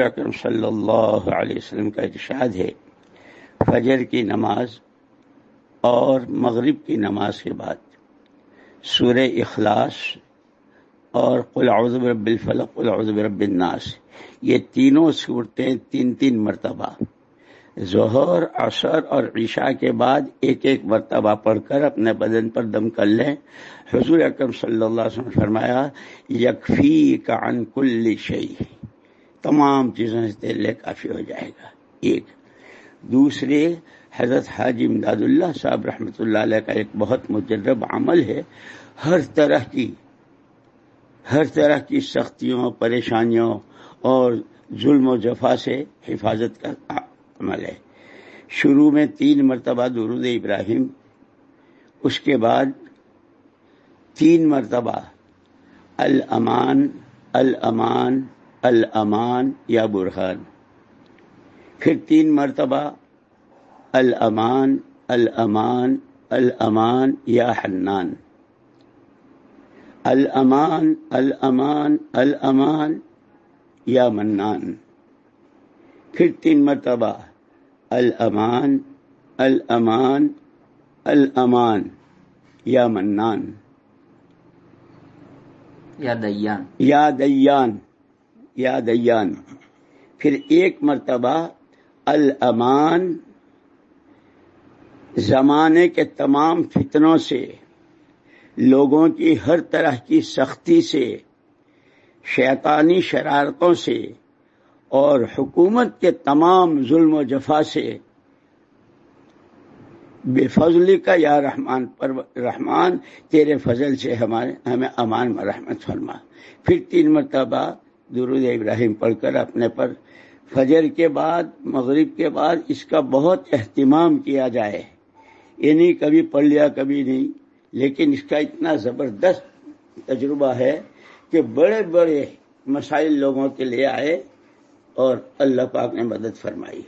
اکرم صلی اللہ علیہ وسلم کا ارشاد ہے، فجر کی نماز اور مغرب کی نماز کے بعد سورہ اخلاص اور قل اعوذ برب الفلق قل اعوذ برب الناس، یہ تینوں صورتیں تین مرتبہ ظہر، عصر اور عشاء کے بعد ایک ایک مرتبہ پڑھ کر اپنے بدن پر دم کر لیں۔ حضور اکرم صلی اللہ علیہ وسلم نے فرمایا یکفیک عن کل شیء، تمام چیزوں سے تیرے لیے کافی ہو جائے گا۔ ایک دوسرے، حضرت حاجی امداد اللہ صاحب رحمۃ اللہ علیہ کا ایک بہت مجرب عمل ہے، ہر طرح کی سختیوں، پریشانیوں اور ظلم و جفا سے حفاظت کا عمل ہے۔ شروع میں 3 مرتبہ درود ابراہیم، اس کے بعد 3 مرتبہ الامان الامان الامان یا برہان، پھر 3 مرتبہ الامان الامان الامان یا حنان، الامان الامان الامان یا منان، پھر 3 مرتبہ الامان الامان الامان یا منان یا دیان، پھر 1 مرتبہ الامان زمانے کے تمام فتنوں سے، لوگوں کی ہر طرح کی سختی سے، شیطانی شرارتوں سے اور حکومت کے تمام ظلم و جفا سے، بے فضلی کا یا رحمان تیرے فضل سے ہمیں امان و رحمت فرما۔ پھر 3 مرتبہ درود ابراہیم پڑھ کر اپنے پر فجر کے بعد، مغرب کے بعد اس کا بہت اہتمام کیا جائے، یعنی کبھی پڑھ لیا کبھی نہیں، لیکن اس کا اتنا زبردست تجربہ ہے کہ بڑے بڑے مسائل لوگوں کے لیے آئے اور اللہ پاک نے مدد فرمائی۔